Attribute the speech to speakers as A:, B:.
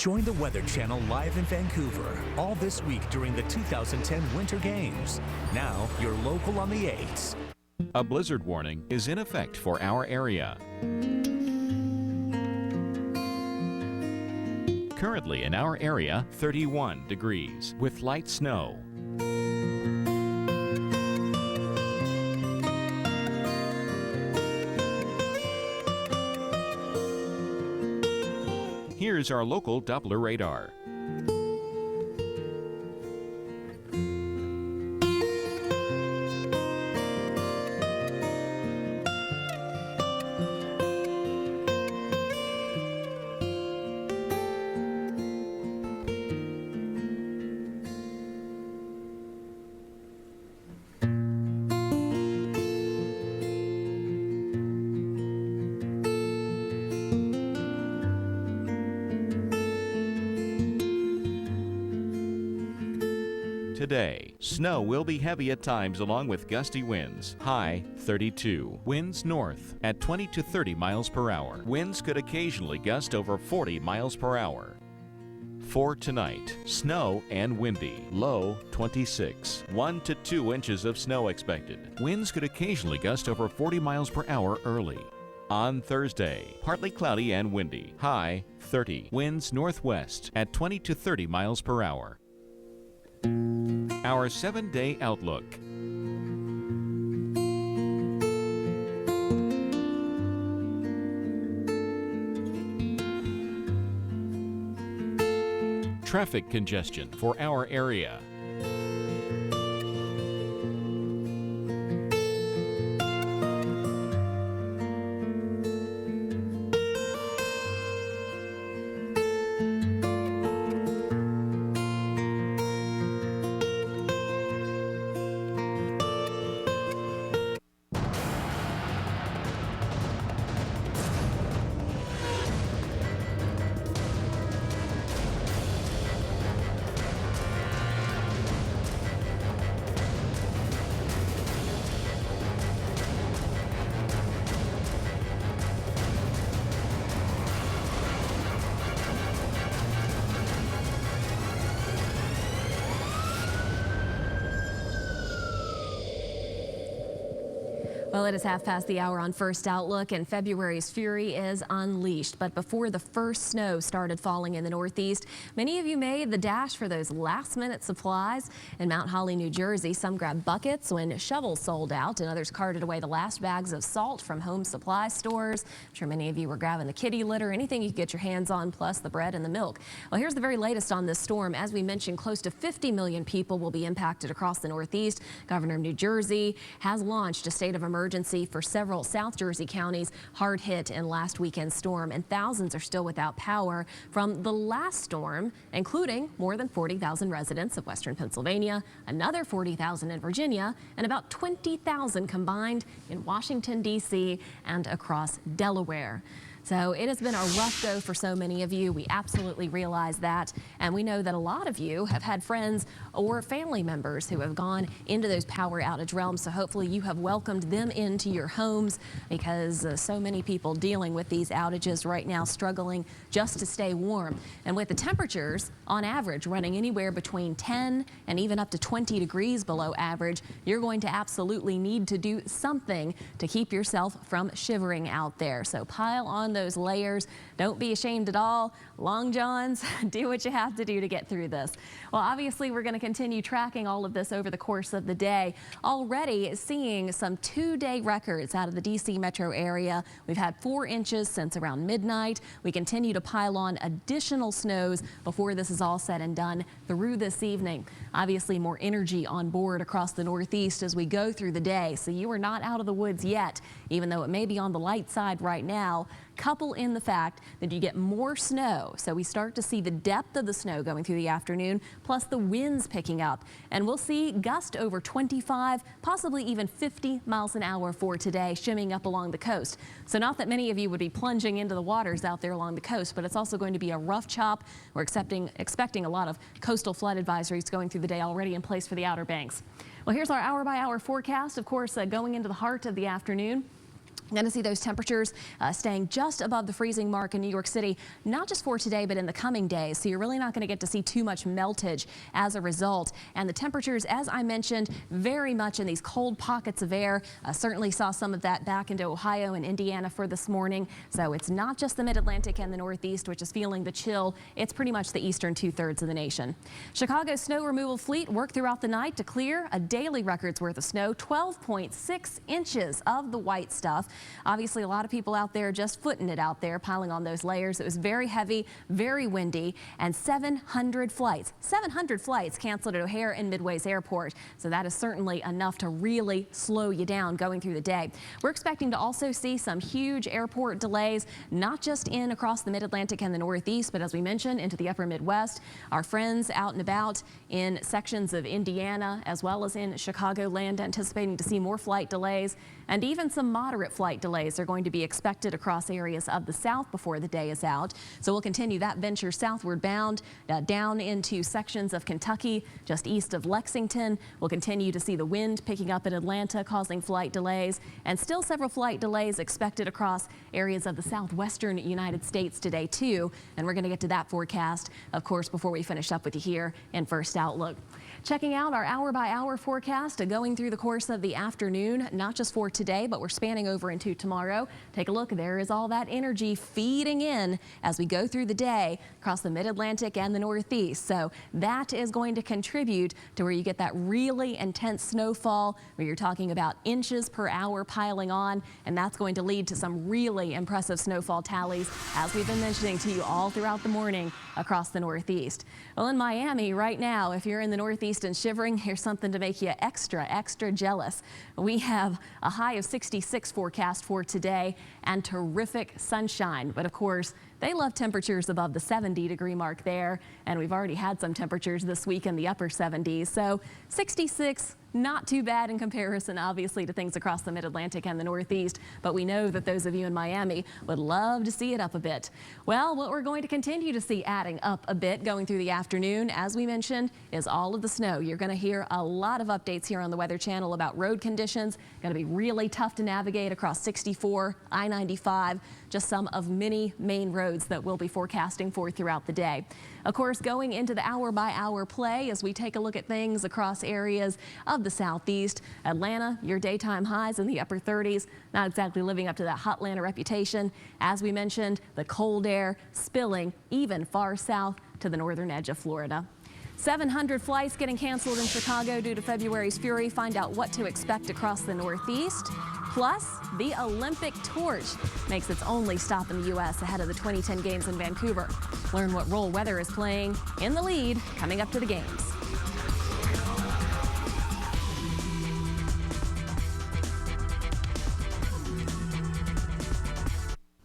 A: Join the Weather Channel live in Vancouver all this week during the 2010 Winter Games. Now, you're local on the 8s.
B: A blizzard warning is in effect for our area. Currently in our area, 31 degrees with light snow. Here's our local Doppler radar. Today, snow will be heavy at times along with gusty winds. High 32. Winds north at 20 to 30 miles per hour. Winds could occasionally gust over 40 miles per hour. For tonight, snow and windy. Low 26. 1 to 2 inches of snow expected. Winds could occasionally gust over 40 miles per hour early. On Thursday, partly cloudy and windy. High 30. Winds northwest at 20 to 30 miles per hour. Our 7-day outlook. Traffic congestion for our area.
C: Well, it is half past the hour on First Outlook, and February's fury is unleashed. But before the first snow started falling in the Northeast, many of you made the dash for those last-minute supplies. In Mount Holly, New Jersey, some grabbed buckets when shovels sold out, and others carted away the last bags of salt from home supply stores. I'm sure many of you were grabbing the kitty litter, anything you could get your hands on, plus the bread and the milk. Well, here's the very latest on this storm. As we mentioned, close to 50 million people will be impacted across the Northeast. Governor of New Jersey has launched a state of emergency for several South Jersey counties hard hit in last weekend's storm, and thousands are still without power from the last storm, including more than 40,000 residents of western Pennsylvania, another 40,000 in Virginia, and about 20,000 combined in Washington, D.C. and across Delaware. So it has been a rough go for so many of you. We absolutely realize that. And we know that a lot of you have had friends or family members who have gone into those power outage realms. So hopefully you have welcomed them into your homes, because so many people dealing with these outages right now, struggling just to stay warm. And with the temperatures on average running anywhere between 10 and even up to 20 degrees below average, you're going to absolutely need to do something to keep yourself from shivering out there. So pile on those layers. Don't be ashamed at all. Long johns, do what you have to do to get through this. Well, obviously, we're going to continue tracking all of this over the course of the day. Already seeing some 2-day records out of the D.C. metro area. We've had 4 inches since around midnight. We continue to pile on additional snows before this is all said and done through this evening. Obviously, more energy on board across the Northeast as we go through the day. So you are not out of the woods yet, even though it may be on the light side right now. Couple in the fact that you get more snow. So we start to see the depth of the snow going through the afternoon, plus the winds picking up. And we'll see gust over 25, possibly even 50 miles an hour for today, shimming up along the coast. So not that many of you would be plunging into the waters out there along the coast, but it's also going to be a rough chop. We're expecting a lot of coastal flood advisories going through the day already in place for the Outer Banks. Well, here's our hour-by-hour forecast, of course, going into the heart of the afternoon. Going to see those temperatures staying just above the freezing mark in New York City, not just for today, but in the coming days. So you're really not going to get to see too much meltage as a result. And the temperatures, as I mentioned, very much in these cold pockets of air. Certainly saw some of that back into Ohio and Indiana for this morning. So it's not just the mid-Atlantic and the Northeast, which is feeling the chill. It's pretty much the eastern 2/3 of the nation. Chicago's snow removal fleet worked throughout the night to clear a daily record's worth of snow, 12.6 inches of the white stuff. Obviously, a lot of people out there just footing it out there, piling on those layers. It was very heavy, very windy, and 700 flights canceled at O'Hare and Midway's airport. So that is certainly enough to really slow you down going through the day. We're expecting to also see some huge airport delays, not just in across the mid-Atlantic and the Northeast, but as we mentioned, into the upper Midwest. Our friends out and about in sections of Indiana as well as in Chicagoland anticipating to see more flight delays, and even some moderate flight delays are going to be expected across areas of the South before the day is out. So we'll continue that venture southward bound down into sections of Kentucky just east of Lexington. We'll continue to see the wind picking up in Atlanta, causing flight delays, and still several flight delays expected across areas of the southwestern United States today too. And we're going to get to that forecast, of course, before we finish up with you here in First Outlook. Checking out our hour-by-hour forecast going through the course of the afternoon, not just for today, but we're spanning over into tomorrow. Take a look. There is all that energy feeding in as we go through the day across the mid-Atlantic and the Northeast. So that is going to contribute to where you get that really intense snowfall, where you're talking about inches per hour piling on, and that's going to lead to some really impressive snowfall tallies, as we've been mentioning to you all throughout the morning across the Northeast. Well, in Miami right now, if you're in the Northeast and shivering, here's something to make you extra jealous. We have a high of 66 forecast for today and terrific sunshine. But of course, they love temperatures above the 70-degree mark there. And we've already had some temperatures this week in the upper 70s. So 66, not too bad in comparison, obviously, to things across the mid-Atlantic and the Northeast. But we know that those of you in Miami would love to see it up a bit. Well, what we're going to continue to see adding up a bit going through the afternoon, as we mentioned, is all of the snow. You're going to hear a lot of updates here on the Weather Channel about road conditions. Going to be really tough to navigate across 64, I-95, just some of many main roads that we'll be forecasting for throughout the day. Of course, going into the hour-by-hour play as we take a look at things across areas of the Southeast. Atlanta, your daytime highs in the upper 30s, not exactly living up to that hot Atlanta reputation. As we mentioned, the cold air spilling even far south to the northern edge of Florida. 700 flights getting canceled in Chicago due to February's fury. Find out what to expect across the Northeast. Plus, the Olympic torch makes its only stop in the U.S. ahead of the 2010 Games in Vancouver. Learn what role weather is playing in the lead coming up to the Games.